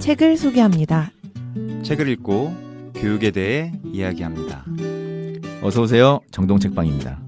책을 소개합니다. 책을 읽고 교육에 대해 이야기합니다. 어서 오세요. 정동책방입니다.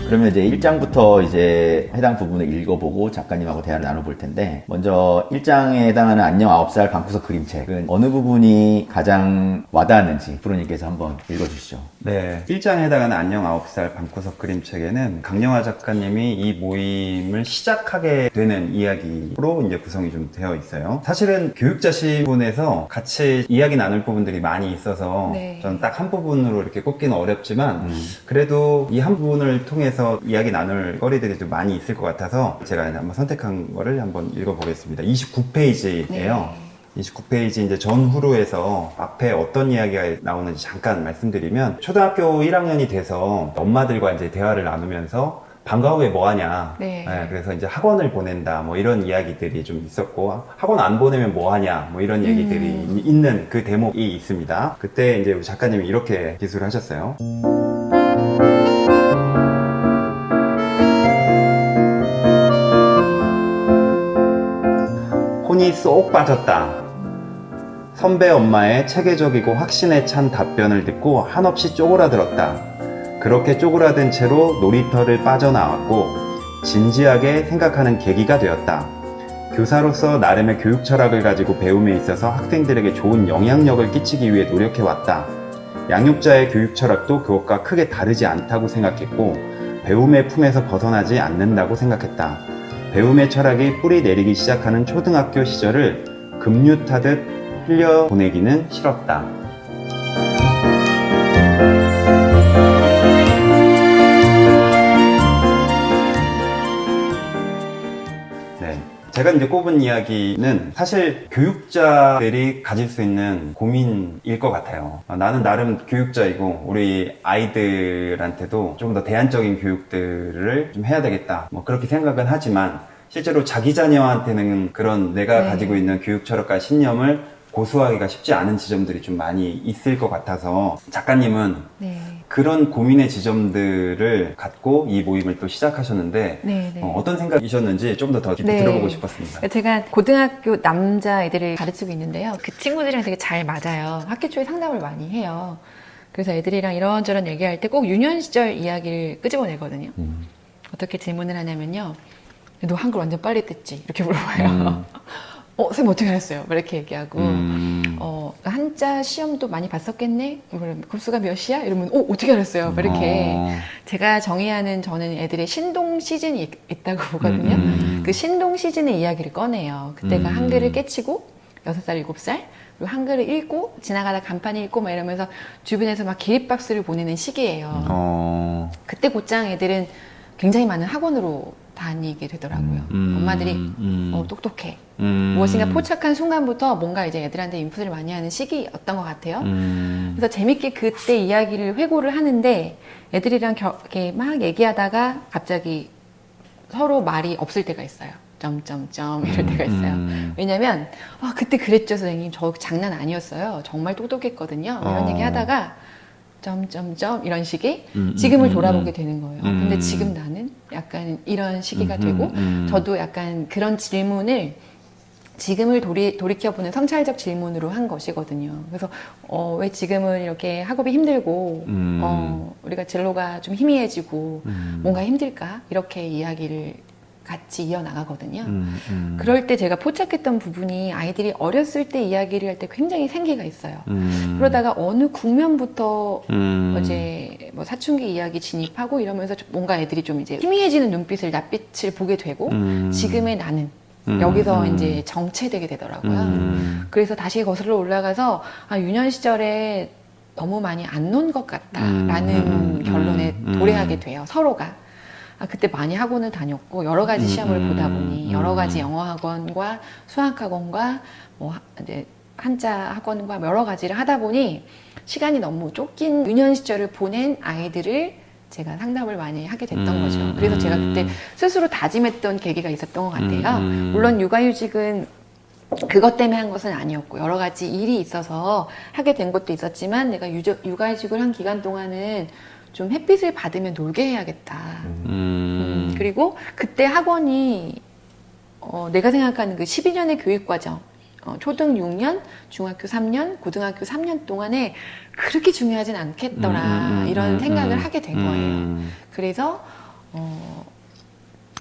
그러면 이제 1장부터 이제 해당 부분을 읽어보고 작가님하고 대화를 나눠볼 텐데, 먼저 1장에 해당하는 안녕 9살 방구석 그림책은 어느 부분이 가장 와닿았는지 프로님께서 한번 읽어주시죠. 네, 1장에 해당하는 안녕 9살 방구석 그림책에는 강영하 작가님이 이 모임을 시작하게 되는 이야기로 이제 구성이 좀 되어 있어요. 사실은 교육자 시분에서 같이 이야기 나눌 부분들이 많이 있어서 네. 저는 딱 한 부분으로 이렇게 꼽기는 어렵지만 그래도 이 한 부분을 통해서 이야기 나눌 거리들이 좀 많이 있을 것 같아서 제가 한번 선택한 거를 한번 읽어보겠습니다. 29페이지예요. 네. 29페이지 이제 전후로에서 앞에 어떤 이야기가 나오는지 잠깐 말씀드리면, 초등학교 1학년이 돼서 엄마들과 이제 대화를 나누면서 방과 후에 뭐 하냐. 네. 그래서 이제 학원을 보낸다. 뭐 이런 이야기들이 좀 있었고, 학원 안 보내면 뭐 하냐. 뭐 이런 얘기들이 있는 그 대목이 있습니다. 그때 이제 작가님이 이렇게 기술을 하셨어요. 혼이 쏙 빠졌다. 선배 엄마의 체계적이고 확신에 찬 답변을 듣고 한없이 쪼그라들었다. 그렇게 쪼그라든 채로 놀이터를 빠져나왔고 진지하게 생각하는 계기가 되었다. 교사로서 나름의 교육 철학을 가지고 배움에 있어서 학생들에게 좋은 영향력을 끼치기 위해 노력해왔다. 양육자의 교육 철학도 그것과 크게 다르지 않다고 생각했고 배움의 품에서 벗어나지 않는다고 생각했다. 배움의 철학이 뿌리 내리기 시작하는 초등학교 시절을 급류 타듯 흘려보내기는 싫었다. 네, 제가 이제 꼽은 이야기는 사실 교육자들이 가질 수 있는 고민일 것 같아요. 나는 나름 교육자이고 우리 아이들한테도 좀 더 대안적인 교육들을 좀 해야 되겠다, 뭐 그렇게 생각은 하지만 실제로 자기 자녀한테는 그런 내가 네. 가지고 있는 교육 철학과 신념을 고수하기가 쉽지 않은 지점들이 좀 많이 있을 것 같아서 작가님은 네. 그런 고민의 지점들을 갖고 이 모임을 또 시작하셨는데 네, 네. 어떤 생각이셨는지 좀 더 깊이 네. 들어보고 싶었습니다. 제가 고등학교 남자애들을 가르치고 있는데요. 그 친구들이랑 되게 잘 맞아요. 학기 초에 상담을 많이 해요. 그래서 애들이랑 이런저런 얘기할 때 꼭 유년 시절 이야기를 끄집어내거든요. 어떻게 질문을 하냐면요. 너 한글 완전 빨리 뗐지? 이렇게 물어봐요. 선생님 어떻게 알았어요? 이렇게 얘기하고 한자 시험도 많이 봤었겠네? 급수가 몇이야? 이러면 어떻게 알았어요? 이렇게 제가 정의하는, 저는 애들의 신동 시즌이 있다고 보거든요. 그 신동 시즌의 이야기를 꺼내요. 그때가 한글을 깨치고 6살, 7살, 그리고 한글을 읽고 지나가다 간판 읽고 막 이러면서 주변에서 막 기립박수를 보내는 시기예요. 그때 곧장 애들은 굉장히 많은 학원으로 다니게 되더라고요. 엄마들이 똑똑해. 무엇인가 포착한 순간부터 뭔가 이제 애들한테 인풋을 많이 하는 시기였던 것 같아요. 그래서 재밌게 그때 이야기를 회고를 하는데 애들이랑 이렇게 막 얘기하다가 갑자기 서로 말이 없을 때가 있어요. 점점점 이럴 때가 있어요. 왜냐면 그때 그랬죠 선생님, 저 장난 아니었어요, 정말 똑똑했거든요, 이런 얘기 하다가 점점점 이런 식의 지금을 돌아보게 되는 거예요. 근데 지금 나는 약간 이런 시기가 되고 저도 약간 그런 질문을 지금을 돌이켜보는 성찰적 질문으로 한 것이거든요. 그래서 왜 지금은 이렇게 학업이 힘들고 우리가 진로가 좀 희미해지고 뭔가 힘들까? 이렇게 이야기를 같이 이어나가거든요. 그럴 때 제가 포착했던 부분이 아이들이 어렸을 때 이야기를 할 때 굉장히 생기가 있어요. 그러다가 어느 국면부터 이제 뭐 사춘기 이야기 진입하고 이러면서 뭔가 애들이 좀 이제 희미해지는 눈빛을, 낯빛을 보게 되고 지금의 나는 여기서 이제 정체되게 되더라고요. 그래서 다시 거슬러 올라가서 유년 시절에 너무 많이 안 논 것 같다라는 결론에 도래하게 돼요, 서로가. 그때 많이 학원을 다녔고 여러 가지 시험을 보다 보니 여러 가지 영어 학원과 수학 학원과 뭐 이제 한자 학원과 여러 가지를 하다 보니 시간이 너무 쫓긴 유년 시절을 보낸 아이들을 제가 상담을 많이 하게 됐던 거죠. 그래서 제가 그때 스스로 다짐했던 계기가 있었던 것 같아요. 물론 육아휴직은 그것 때문에 한 것은 아니었고 여러 가지 일이 있어서 하게 된 것도 있었지만 내가 육아휴직을 한 기간 동안은 좀 햇빛을 받으면 놀게 해야겠다. 그리고 그때 학원이 내가 생각하는 그 12년의 교육과정 초등 6년, 중학교 3년, 고등학교 3년 동안에 그렇게 중요하진 않겠더라 이런 생각을 하게 된 거예요. 그래서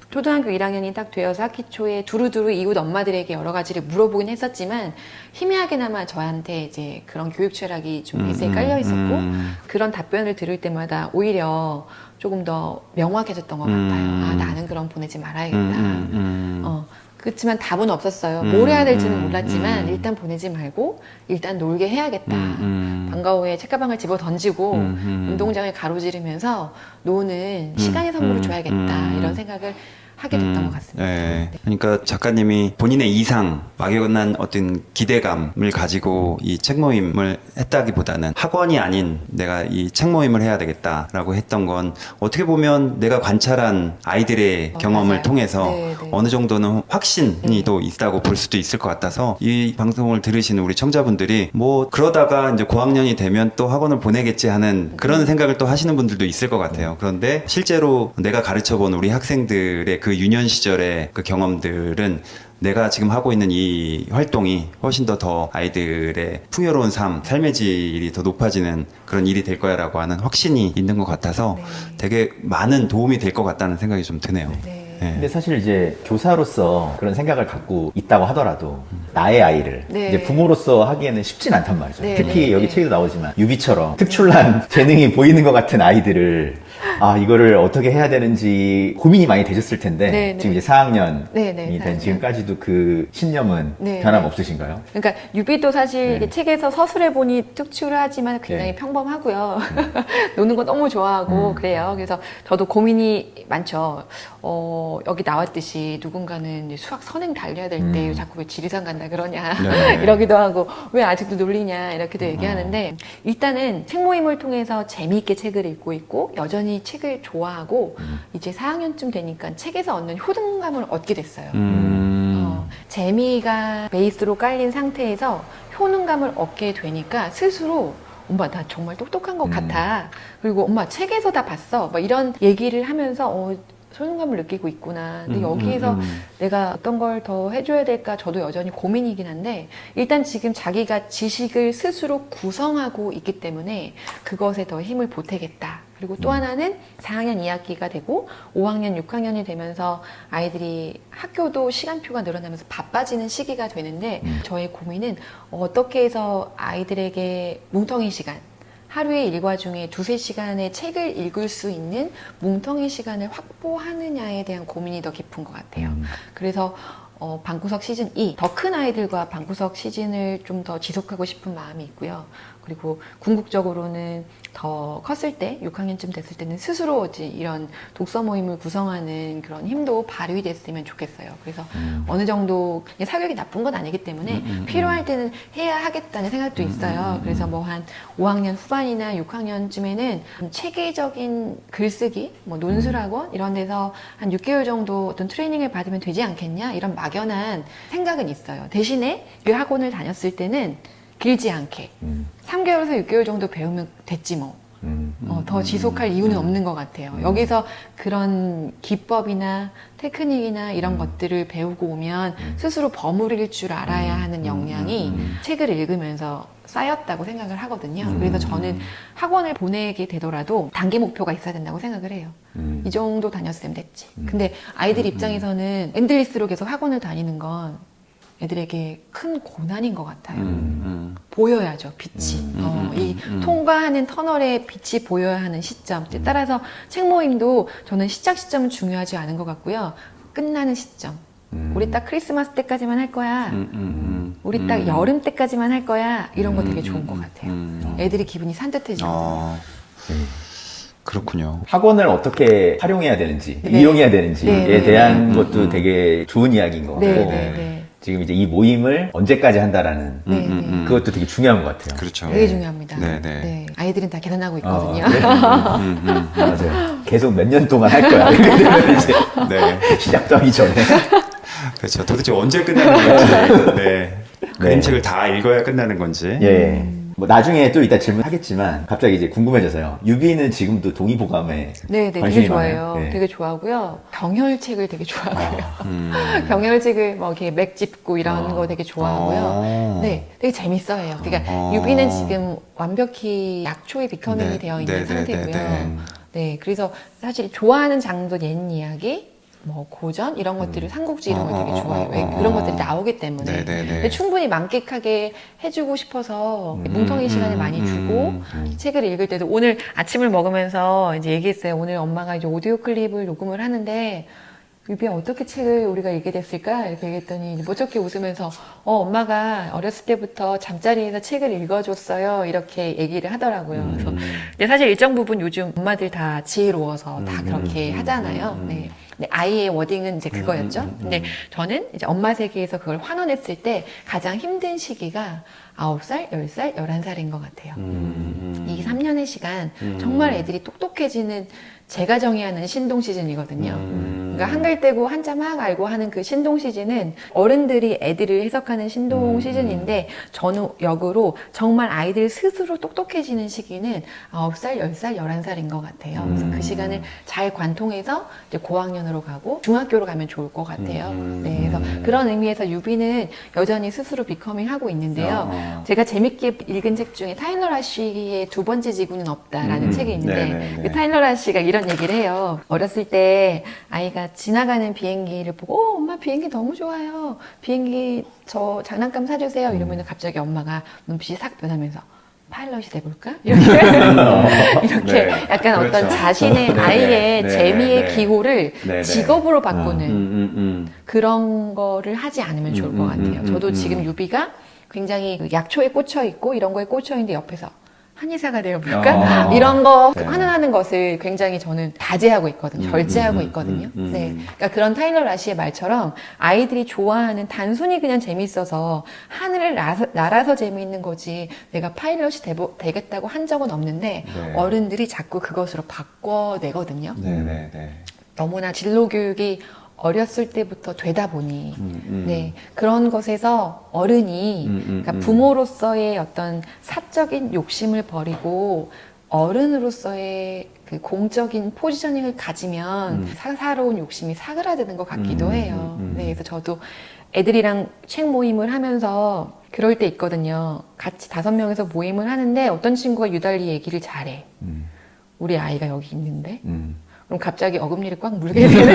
초등학교 1학년이 딱 되어서 학기 초에 두루두루 이웃 엄마들에게 여러 가지를 물어보긴 했었지만 희미하게나마 저한테 이제 그런 교육 철학이 좀 베이스에 깔려 있었고 그런 답변을 들을 때마다 오히려 조금 더 명확해졌던 것 같아요. 아, 나는 그럼 보내지 말아야겠다. 그렇지만 답은 없었어요. 뭘 해야 될지는 몰랐지만 일단 보내지 말고 일단 놀게 해야겠다. 방과 후에 책가방을 집어 던지고 운동장을 가로지르면서 노는 시간의 선물을 줘야겠다. 이런 생각을 하게 됐던 것 같습니다. 네. 그러니까 작가님이 본인의 이상, 막연한 어떤 기대감을 가지고 이 책 모임을 했다기보다는 학원이 아닌 내가 이 책 모임을 해야 되겠다라고 했던 건 어떻게 보면 내가 관찰한 아이들의 경험을 맞아요. 통해서 네, 네. 어느 정도는 확신이 또 있다고 볼 수도 있을 것 같아서 이 방송을 들으시는 우리 청자분들이 뭐 그러다가 이제 고학년이 되면 또 학원을 보내겠지 하는 그런 생각을 또 하시는 분들도 있을 것 같아요. 그런데 실제로 내가 가르쳐 본 우리 학생들의 그 유년 시절의 그 경험들은 내가 지금 하고 있는 이 활동이 훨씬 더 아이들의 풍요로운 삶의 질이 더 높아지는 그런 일이 될 거야라고 하는 확신이 있는 것 같아서 네. 되게 많은 도움이 될 것 같다는 생각이 좀 드네요. 네. 네. 근데 사실 이제 교사로서 그런 생각을 갖고 있다고 하더라도 나의 아이를 네. 이제 부모로서 하기에는 쉽진 않단 말이죠. 네, 특히 네, 여기 네. 책에도 나오지만 유비처럼 특출난 재능이 보이는 것 같은 아이들을 이거를 어떻게 해야 되는지 고민이 많이 되셨을 텐데 네, 네. 지금 이제 4학년이 네, 네, 된 4학년. 지금까지도 그 신념은 네, 변함없으신가요? 그러니까 유비도 사실 네. 이게 책에서 서술해 보니 특출하지만 굉장히 네. 평범하고요. 노는 거 너무 좋아하고 그래요. 그래서 저도 고민이 많죠. 여기 나왔듯이 누군가는 이제 수학 선행 달려야 될 때 자꾸 왜 지리산 간다 그러냐 네. 이러기도 하고 왜 아직도 놀리냐 이렇게도 얘기하는데 일단은 책 모임을 통해서 재미있게 책을 읽고 있고 여전히 책을 좋아하고 이제 4학년쯤 되니까 책에서 얻는 효능감을 얻게 됐어요. 재미가 베이스로 깔린 상태에서 효능감을 얻게 되니까 스스로 엄마 나 정말 똑똑한 것 같아. 그리고 엄마 책에서 다 봤어. 막 이런 얘기를 하면서 효능감을 느끼고 있구나. 근데 여기에서 내가 어떤 걸 더 해줘야 될까 저도 여전히 고민이긴 한데 일단 지금 자기가 지식을 스스로 구성하고 있기 때문에 그것에 더 힘을 보태겠다. 그리고 또 하나는 4학년 2학기가 되고 5학년, 6학년이 되면서 아이들이 학교도 시간표가 늘어나면서 바빠지는 시기가 되는데 저의 고민은 어떻게 해서 아이들에게 뭉텅이 시간 하루의 일과 중에 2-3시간의 책을 읽을 수 있는 뭉텅이 시간을 확보하느냐에 대한 고민이 더 깊은 것 같아요. 그래서 방구석 시즌 2, 더 큰 아이들과 방구석 시즌을 좀 더 지속하고 싶은 마음이 있고요. 그리고 궁극적으로는 더 컸을 때, 6학년쯤 됐을 때는 스스로 이제 이런 독서 모임을 구성하는 그런 힘도 발휘됐으면 좋겠어요. 그래서 어느 정도 사교육이 나쁜 건 아니기 때문에 필요할 때는 해야 하겠다는 생각도 있어요. 그래서 뭐 한 5학년 후반이나 6학년쯤에는 체계적인 글쓰기, 뭐 논술학원 이런 데서 한 6개월 정도 어떤 트레이닝을 받으면 되지 않겠냐 이런 막연한 생각은 있어요. 대신에 그 학원을 다녔을 때는 길지 않게 3개월에서 6개월 정도 배우면 됐지 뭐. 더 지속할 이유는 없는 것 같아요. 여기서 그런 기법이나 테크닉이나 이런 것들을 배우고 오면 스스로 버무릴 줄 알아야 하는 역량이 책을 읽으면서 쌓였다고 생각을 하거든요. 그래서 저는 학원을 보내게 되더라도 단기 목표가 있어야 된다고 생각을 해요. 이 정도 다녔으면 됐지. 근데 아이들 입장에서는 엔들리스로 계속 학원을 다니는 건 애들에게 큰 고난인 것 같아요. 보여야죠, 빛이. 이 통과하는 터널에 빛이 보여야 하는 시점. 따라서 책 모임도 저는 시작 시점은 중요하지 않은 것 같고요. 끝나는 시점. 우리 딱 크리스마스 때까지만 할 거야. 우리 딱 여름 때까지만 할 거야. 이런 거 되게 좋은 것 같아요. 애들이 기분이 산뜻해지거든요. 그렇군요. 학원을 어떻게 활용해야 되는지, 네. 이용해야 되는지에 네, 네, 대한 것도 되게 좋은 이야기인 것 같고 네, 네, 네. 지금 이제 이 모임을 언제까지 한다라는 네, 네. 그것도 되게 중요한 것 같아요. 그렇죠. 되게 중요합니다. 네, 네. 네. 아이들은 다 계산하고 있거든요. 그래? 맞아요. 계속 몇 년 동안 할 거야. 이렇게 되면 이제 네. 시작도 하기 전에. 그렇죠. 도대체 언제 끝나는 건지. 네. 그림책을 다 읽어야 끝나는 건지. 예. 뭐 나중에 또 이따 질문하겠지만 갑자기 이제 궁금해져서요. 유비는 지금도 동의보감에 네, 네, 관심이 되게 좋아해요. 많아요? 네. 되게 좋아하고요. 경혈책을 되게 좋아하고요. 음. 경혈책을 뭐 이렇게 맥 짚고 이런 거 되게 좋아하고요. 네, 되게 재밌어요. 그러니까 유비는 지금 완벽히 약초의 비커밍이 네, 되어 있는 네, 네, 상태고요. 네, 네, 그래서 사실 좋아하는 장도 옛 이야기, 뭐 고전 이런 것들을 삼국지 이런 걸 되게 좋아해요. 왜 그런 것들이 나오기 때문에. 네, 네, 네. 근데 충분히 만끽하게 해주고 싶어서 뭉텅이 시간을 많이 주고 책을 읽을 때도 오늘 아침을 먹으면서 이제 얘기했어요. 오늘 엄마가 이제 오디오 클립을 녹음을 하는데 유비야 어떻게 책을 우리가 읽게 됐을까? 이렇게 얘기했더니 무섭게 웃으면서 엄마가 어렸을 때부터 잠자리에서 책을 읽어줬어요. 이렇게 얘기를 하더라고요. 그래서 근데 사실 일정 부분 요즘 엄마들 다 지혜로워서 다 그렇게 하잖아요. 네. 근데 아이의 워딩은 이제 그거였죠. 근데 저는 이제 엄마 세계에서 그걸 환원했을 때 가장 힘든 시기가 9살, 10살, 11살인 것 같아요. 이 3년의 시간 정말 애들이 똑똑해지는 제가 정의하는 신동 시즌이거든요. 그러니까 한글 떼고 한자 막 알고 하는 그 신동 시즌은 어른들이 애들을 해석하는 신동 시즌인데 저는 역으로 정말 아이들 스스로 똑똑해지는 시기는 9살, 10살, 11살인 것 같아요. 그래서 그 시간을 잘 관통해서 이제 고학년으로 가고 중학교로 가면 좋을 것 같아요. 네, 그래서 그런 의미에서 유비는 여전히 스스로 비커밍 하고 있는데요. 제가 재밌게 읽은 책 중에 타일러 라쉬의 두 번째 지구는 없다라는 책이 있는데 네네네. 그 타일러 라쉬가 이런 얘기를 해요. 어렸을 때 아이가 지나가는 비행기를 보고 엄마 비행기 너무 좋아요. 비행기 저 장난감 사주세요. 이러면 갑자기 엄마가 눈빛이 싹 변하면서 파일럿이 돼볼까? 이렇게 이렇게 네. 약간 그렇죠. 어떤 자신의 네네. 아이의 네네. 재미의 네네. 기호를 네네. 직업으로 바꾸는 그런 거를 하지 않으면 좋을 것 같아요. 저도 지금 유비가 굉장히 그 약초에 꽂혀 있고 이런 거에 꽂혀 있는데 옆에서 한의사가 되어볼까? 이런 거 네. 환원하는 것을 굉장히 저는 다제하고 있거든요. 절제하고 있거든요. 네. 그러니까 그런 타일러 라시의 말처럼 아이들이 좋아하는 단순히 그냥 재밌어서 하늘을 날아서 재미있는 거지 내가 파일럿이 되겠다고 한 적은 없는데 네. 어른들이 자꾸 그것으로 바꿔내거든요. 네네네. 너무나 진로 교육이 어렸을 때부터 되다 보니 네 그런 것에서 어른이 그러니까 부모로서의 어떤 사적인 욕심을 버리고 어른으로서의 그 공적인 포지셔닝을 가지면 사사로운 욕심이 사그라드는 것 같기도 해요. 네, 그래서 저도 애들이랑 책 모임을 하면서 그럴 때 있거든요. 같이 5명에서 모임을 하는데 어떤 친구가 유달리 얘기를 잘해. 우리 아이가 여기 있는데 그럼 갑자기 어금니를 꽉 물게 되는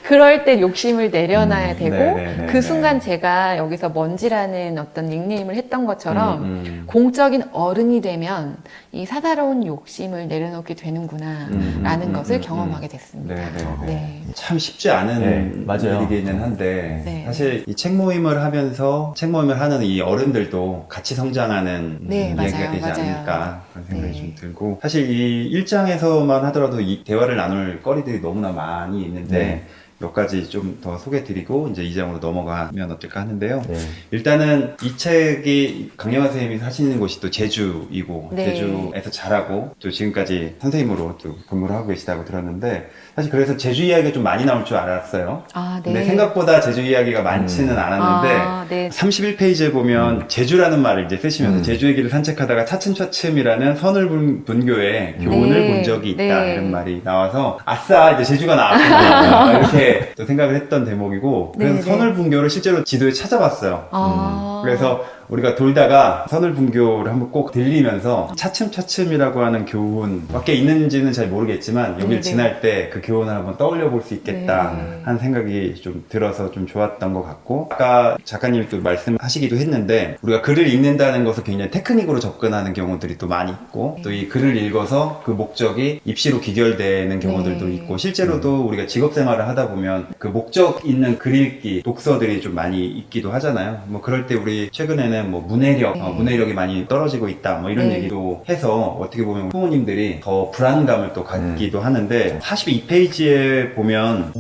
그럴 때 욕심을 내려놔야 되고 네네네네. 그 순간 제가 여기서 먼지라는 어떤 닉네임을 했던 것처럼 공적인 어른이 되면 이 사사로운 욕심을 내려놓게 되는구나 라는 것을 경험하게 됐습니다. 네네네. 네. 참 쉽지 않은 네, 맞아요. 일이기는 한데 네. 사실 이 책 모임을 하면서 책 모임을 하는 이 어른들도 같이 성장하는 네, 이야기가 맞아요, 되지 맞아요. 않을까 그런 생각이 네. 좀 들고 사실 이 1장에서만 하더라도 이 대화를 나눌 거리들이 너무나 많이 있는데 네. 몇 가지 좀 더 소개드리고 이제 2장으로 넘어가면 어떨까 하는데요. 네. 일단은 이 책이 강영화 선생님이 사시는 곳이 또 제주이고 네. 제주에서 자라고 또 지금까지 선생님으로 또 근무를 하고 계시다고 들었는데 사실 그래서 제주 이야기가 좀 많이 나올 줄 알았어요. 아, 네. 근데 생각보다 제주 이야기가 많지는 않았는데 아, 네. 31페이지에 보면 제주라는 말을 이제 쓰시면서 제주의 길을 산책하다가 차츰차츰이라는 선을분교의 교훈을 네. 본 적이 있다 네. 이런 말이 나와서 아싸 이제 제주가 나왔구나 이렇게 또 생각을 했던 대목이고 그래서 네, 네. 선을분교를 실제로 지도에 찾아봤어요. 아. 그래서 우리가 돌다가 선을분교를 한번 꼭 들리면서 차츰차츰이라고 하는 교훈 밖에 있는지는 잘 모르겠지만 여기를 네네. 지날 때 그 교훈을 한번 떠올려 볼 수 있겠다 네. 하는 생각이 좀 들어서 좀 좋았던 것 같고 아까 작가님이 또 말씀하시기도 했는데 우리가 글을 읽는다는 것을 굉장히 테크닉으로 접근하는 경우들이 또 많이 있고 또 이 글을 읽어서 그 목적이 입시로 귀결되는 경우들도 네. 있고 실제로도 우리가 직업생활을 하다 보면 그 목적 있는 글 읽기 독서들이 좀 많이 있기도 하잖아요. 뭐 그럴 때 우리 최근에는 뭐 문해력, 네. 문해력이 많이 떨어지고 있다 뭐 이런 네. 얘기도 해서 어떻게 보면 부모님들이 더 불안감을 또 갖기도 하는데 42페이지에 보면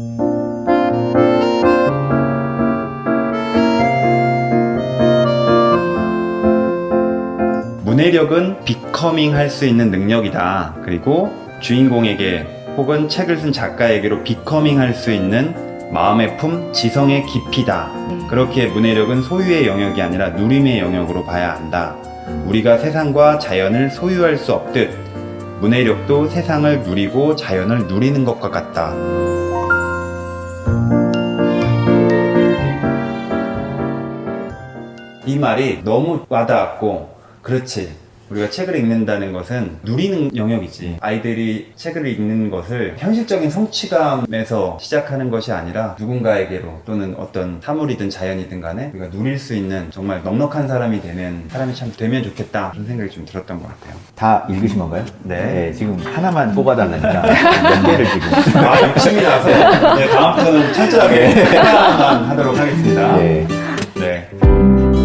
문해력은 비커밍 할 수 있는 능력이다. 그리고 주인공에게 혹은 책을 쓴 작가에게로 비커밍 할 수 있는 마음의 품, 지성의 깊이다. 그렇게 문해력은 소유의 영역이 아니라 누림의 영역으로 봐야 한다. 우리가 세상과 자연을 소유할 수 없듯 문해력도 세상을 누리고 자연을 누리는 것과 같다. 이 말이 너무 와닿았고, 그렇지. 우리가 책을 읽는다는 것은 누리는 영역이지. 아이들이 책을 읽는 것을 현실적인 성취감에서 시작하는 것이 아니라 누군가에게로 또는 어떤 사물이든 자연이든 간에 우리가 누릴 수 있는 정말 넉넉한 사람이 되는 사람이 참 되면 좋겠다. 그런 생각이 좀 들었던 것 같아요. 다 읽으신 건가요? 네. 지금 하나만 뽑아달라니까 몇 개를 지금. 아, 욕심이 나서 네, 다음부터는 철저하게 하나만 하도록 하겠습니다. 네. 네.